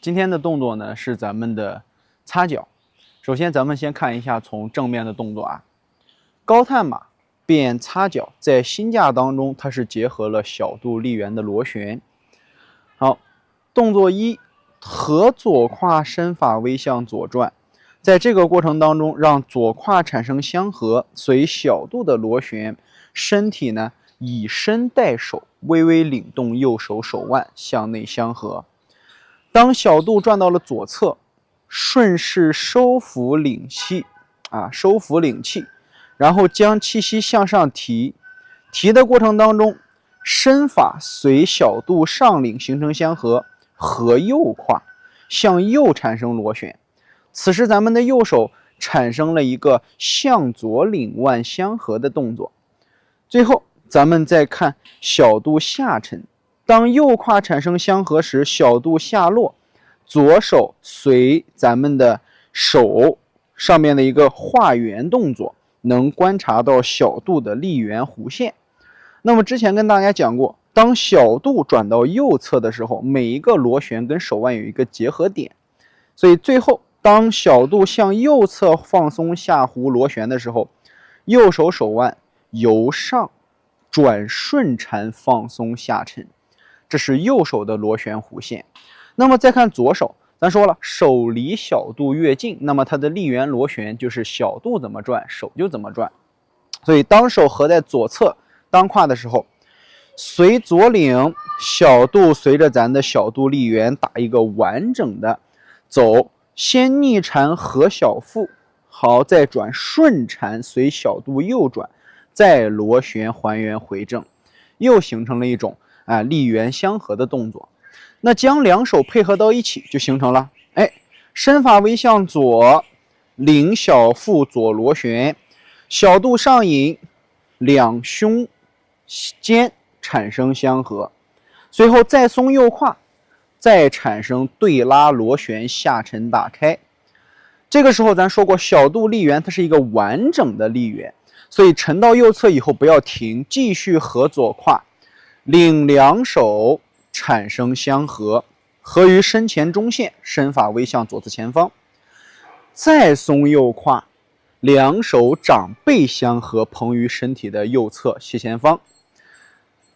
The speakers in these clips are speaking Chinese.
今天的动作呢是咱们的擦脚。首先，咱们先看一下从正面的动作啊。高探马变擦脚，在新架当中，它是结合了小肚立圆的螺旋。好，动作一，合左胯身法微向左转，在这个过程当中，让左胯产生相合，随小肚的螺旋，身体呢以身带手，微微领动右手手腕向内相合。当小肚转到了左侧，顺势收腹领气，收腹领气，然后将气息向上提。提的过程当中，身法随小肚上领形成相合，合右胯，向右产生螺旋。此时咱们的右手产生了一个向左领腕相合的动作。最后，咱们再看小肚下沉。当右胯产生相合时，小肚下落，左手随咱们的手上面的一个画圆动作，能观察到小肚的立圆弧线。那么之前跟大家讲过，当小肚转到右侧的时候，每一个螺旋跟手腕有一个结合点，所以最后当小肚向右侧放松下弧螺旋的时候，右手手腕由上转顺缠放松下沉，这是右手的螺旋弧线。那么再看左手，咱说了，手离小肚越近，那么它的立圆螺旋就是小肚怎么转，手就怎么转。所以当手合在左侧当胯的时候，随左领，小肚随着咱的小肚立圆打一个完整的走，先逆缠合小腹，好，再转顺缠随小肚右转，再螺旋还原回正，又形成了一种立圆相合的动作。那将两手配合到一起，就形成了身法微向左，领小腹左螺旋，小肚上引，两胸肩产生相合，随后再松右胯，再产生对拉螺旋下沉打开。这个时候咱说过，小肚立圆它是一个完整的立圆，所以沉到右侧以后不要停，继续合左胯，领两手产生相合，合于身前中线，身法微向左侧前方，再松右胯，两手掌背相合，捧于身体的右侧斜前方，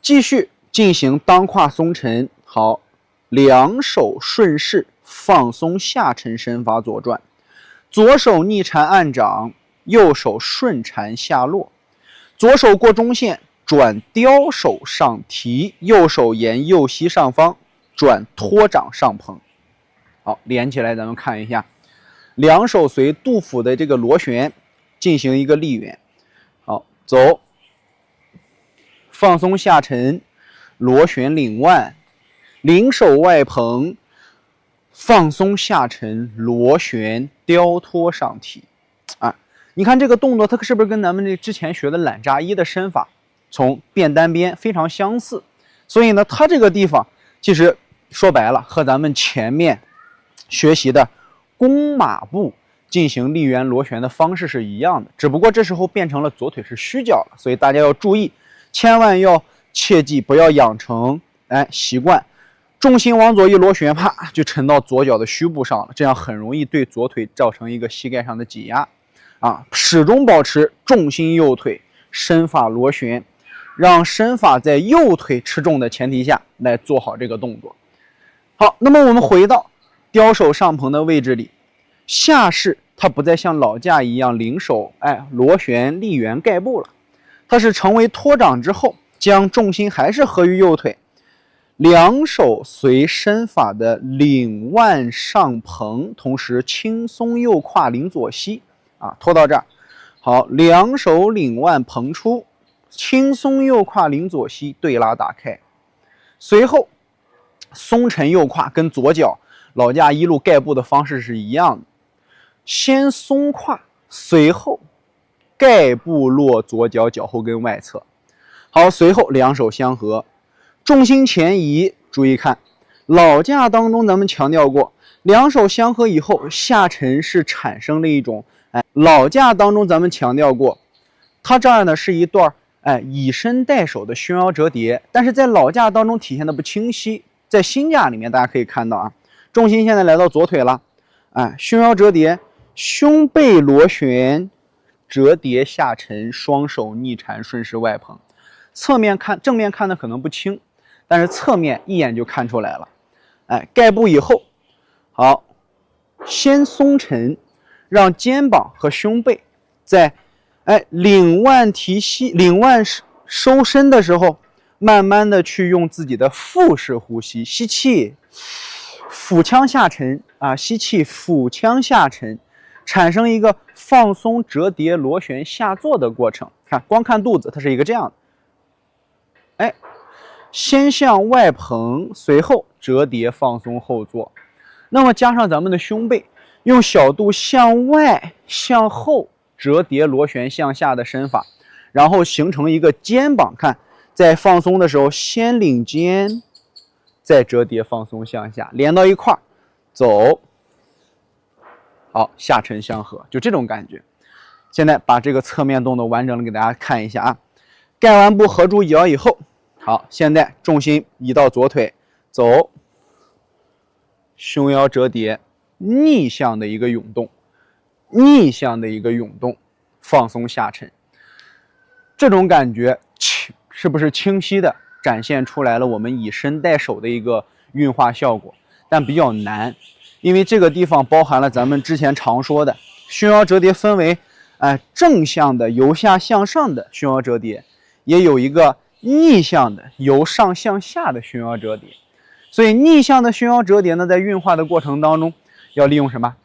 继续进行当胯松沉。好，两手顺势放松下沉，身法左转，左手逆缠按掌，右手顺缠下落，左手过中线转雕手上提，右手沿右膝上方转托掌上捧。好，连起来咱们看一下，两手随肚腹的这个螺旋进行一个立圆。好，走，放松下沉，螺旋领腕，领手外捧，放松下沉，螺旋雕托上提。你看这个动作，它是不是跟咱们这之前学的懒扎一的身法从变单边非常相似？所以呢，它这个地方其实说白了，和咱们前面学习的弓马步进行立圆螺旋的方式是一样的，只不过这时候变成了左腿是虚脚了，所以大家要注意，千万要切记不要养成习惯，重心往左一螺旋，啪就沉到左脚的虚部上了，这样很容易对左腿造成一个膝盖上的挤压。始终保持重心右腿，身法螺旋，让身法在右腿吃重的前提下来做好这个动作。好，那么我们回到雕手上捧的位置里，下式它不再像老架一样领手螺旋立圆盖步了，它是成为托掌之后，将重心还是合于右腿，两手随身法的领腕上捧，同时轻松右胯领左膝拖到这儿。好，两手领腕捧出，轻松右胯领左膝，对拉打开。随后松沉右胯，跟左脚老架一路盖步的方式是一样的，先松胯，随后盖步落左脚脚后跟外侧。好，随后两手相合，重心前移。注意看，老架当中咱们强调过，两手相合以后，下沉是产生了一种老架当中咱们强调过，它这儿呢是一段以身带手的胸腰折叠，但是在老架当中体现的不清晰，在新架里面大家可以看到重心现在来到左腿了，哎，胸腰折叠，胸背螺旋，折叠下沉，双手逆缠顺势外捧。侧面看，正面看的可能不清，但是侧面一眼就看出来了。哎，盖步以后，好，先松沉，让肩膀和胸背在领腕提膝、领腕收伸的时候，慢慢的去用自己的腹式呼吸，吸气，腹腔下沉啊，吸气，腹腔下沉，产生一个放松、折叠、螺旋下坐的过程。看，光看肚子，它是一个这样的。哎，先向外膨，随后折叠放松后坐。那么加上咱们的胸背，用小肚向外向后折叠螺旋向下的身法，然后形成一个肩膀，看在放松的时候先领肩，再折叠放松向下，连到一块儿走。好，下沉相合，就这种感觉。现在把这个侧面动作完整的给大家看一下啊。盖完步合住脚以后，好，现在重心移到左腿，走，胸腰折叠，逆向的一个涌动，逆向的一个涌动，放松下沉。这种感觉是不是清晰的展现出来了我们以身带手的一个运化效果？但比较难，因为这个地方包含了咱们之前常说的胸腰折叠分为正向的由下向上的胸腰折叠，也有一个逆向的由上向下的胸腰折叠。所以逆向的胸腰折叠呢，在运化的过程当中要利用什么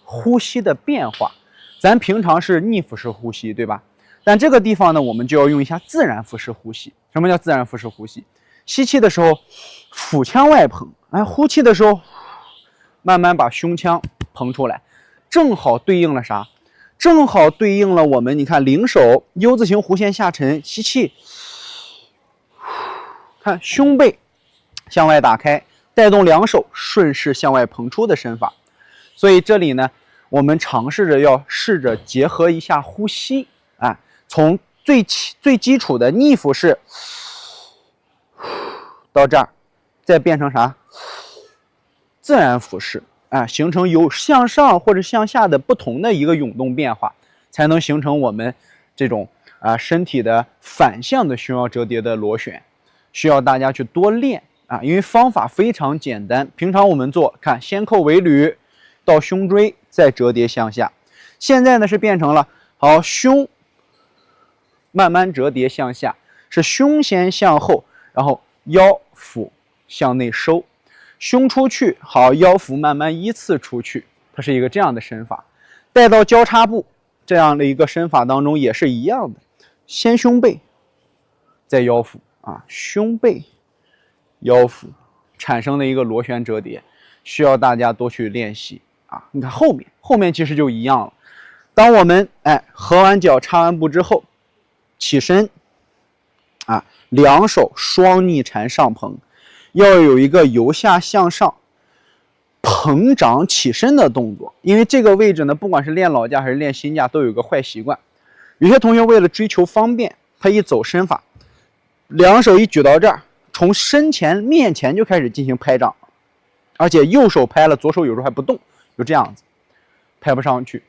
呼吸的变化。咱平常是逆腹式呼吸，对吧？但这个地方呢，我们就要用一下自然腹式呼吸。什么叫自然腹式呼吸？吸气的时候腹腔外膨，呼气的时候慢慢把胸腔膨出来，正好对应了啥？正好对应了我们，你看领手 U 字形弧线下沉，吸气，看胸背向外打开，带动两手顺势向外膨出的身法。所以这里呢，我们尝试着要试着结合一下呼吸，从最基础的逆腹式到这儿，再变成啥？自然腹式，形成由向上或者向下的不同的一个涌动变化，才能形成我们这种身体的反向的胸腰折叠的螺旋。需要大家去多练因为方法非常简单。平常我们做，看先扣尾捋到胸椎，再折叠向下。现在呢是变成了好胸慢慢折叠向下，是胸先向后，然后腰腹向内收，胸出去，好，腰腹慢慢依次出去，它是一个这样的身法。带到交叉步这样的一个身法当中也是一样的，先胸背，再腰腹胸背腰腹产生的一个螺旋折叠，需要大家多去练习你看后面其实就一样了。当我们合完脚插完步之后，起身两手双逆缠上捧，要有一个由下向上膨胀起身的动作。因为这个位置呢，不管是练老架还是练新架，都有一个坏习惯。有些同学为了追求方便，他一走身法，两手一举到这儿，从面前就开始进行拍掌，而且右手拍了，左手有时候还不动，就这样子拍不上去。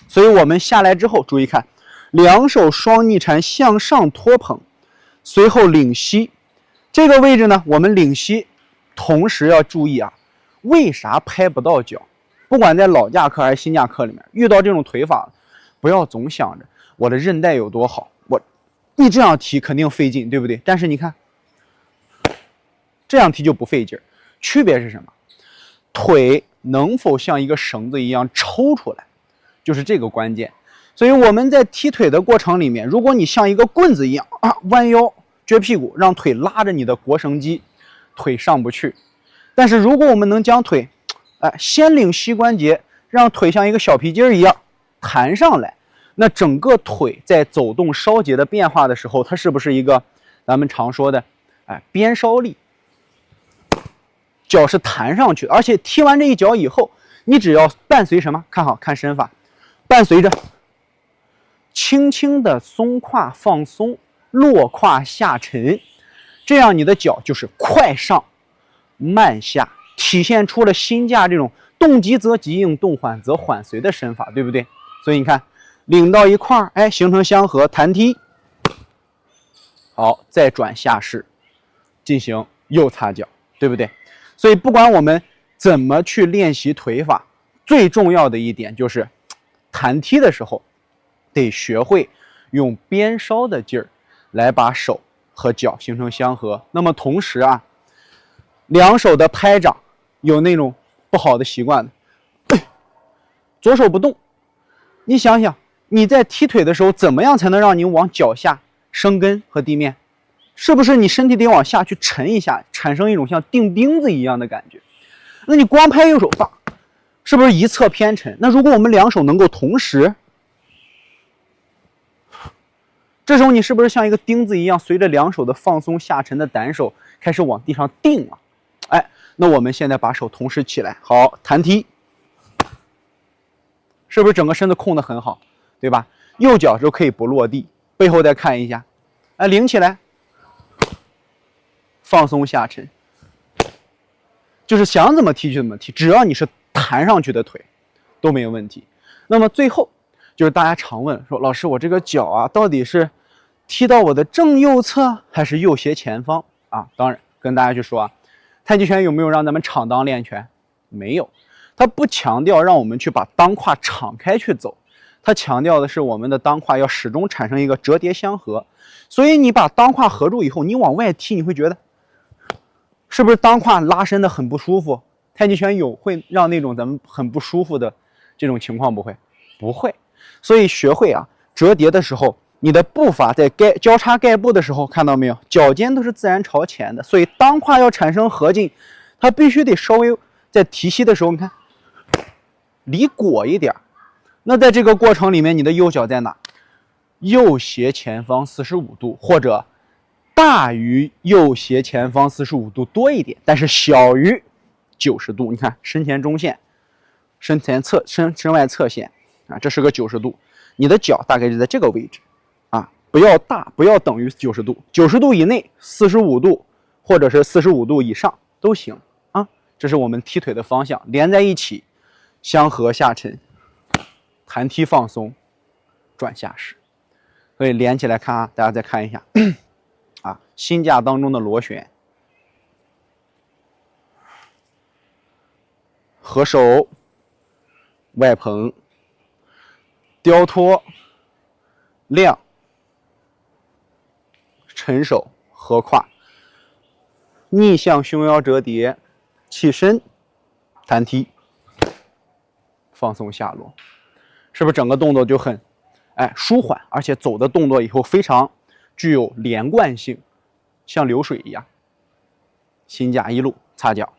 所以我们下来之后，注意看，两手双逆缠向上托捧，随后领膝。这个位置呢，我们领膝，同时要注意为啥拍不到脚？不管在老架课还是新架课里面，遇到这种腿法，不要总想着我的韧带有多好，你这样提肯定费劲，对不对？但是你看，这样提就不费劲。区别是什么？腿能否像一个绳子一样抽出来，就是这个关键。所以我们在踢腿的过程里面，如果你像一个棍子一样弯腰撅屁股，让腿拉着你的腘绳肌，腿上不去。但是如果我们能将腿先领膝关节，让腿像一个小皮筋一样弹上来，那整个腿在走动稍节的变化的时候，它是不是一个咱们常说的边稍力？脚是弹上去的，而且踢完这一脚以后，你只要伴随什么？看好看身法，伴随着轻轻的松胯放松，落胯下沉，这样你的脚就是快上慢下，体现出了心架这种动急则急应，动缓则缓随的身法，对不对？所以你看，领到一块儿，哎，形成相合，弹踢，好，再转下势，进行右擦脚，对不对？所以不管我们怎么去练习腿法，最重要的一点就是弹踢的时候得学会用边梢的劲儿来把手和脚形成相合。那么同时啊，两手的拍掌有那种不好的习惯的，左手不动。你想想，你在踢腿的时候，怎么样才能让你往脚下生根和地面？是不是你身体得往下去沉一下，产生一种像钉钉子一样的感觉？那你光拍右手放，是不是一侧偏沉？那如果我们两手能够同时，这时候你是不是像一个钉子一样，随着两手的放松下沉的单手开始往地上钉了？哎，那我们现在把手同时起来，好，弹踢，是不是整个身子控得很好，对吧？右脚就可以不落地，背后再看一下，哎，领起来，放松下沉，就是想怎么踢就怎么踢，只要你是弹上去的腿都没有问题。那么最后就是大家常问说，老师，我这个脚啊，到底是踢到我的正右侧还是右斜前方啊？当然跟大家去说啊，太极拳有没有让咱们敞裆练拳？没有，它不强调让我们去把裆胯敞开去走，它强调的是我们的裆胯要始终产生一个折叠相合。所以你把裆胯合住以后，你往外踢，你会觉得是不是裆胯拉伸的很不舒服？太极拳会让那种咱们很不舒服的这种情况不会？不会。所以学会啊折叠的时候，你的步伐在交叉盖步的时候，看到没有？脚尖都是自然朝前的，所以裆胯要产生合劲，它必须得稍微在提膝的时候，你看离裹一点。那在这个过程里面，你的右脚在哪？右斜前方45度，或者大于右斜前方45度多一点，但是小于90度。你看身前中线、身外侧线啊，这是个90度。你的脚大概就在这个位置啊，不要大，不要等于90度，90度以内，45度或者是45度以上都行啊。这是我们踢腿的方向，连在一起，相合下沉，弹踢放松，转下势。所以连起来看啊，大家再看一下啊，心架当中的螺旋，合手，外蓬，雕托，亮，沉手，合胯，逆向胸腰折叠，起身，弹踢，放松下落，是不是整个动作就很舒缓，而且走的动作以后非常具有连贯性，像流水一样。心架一路擦脚。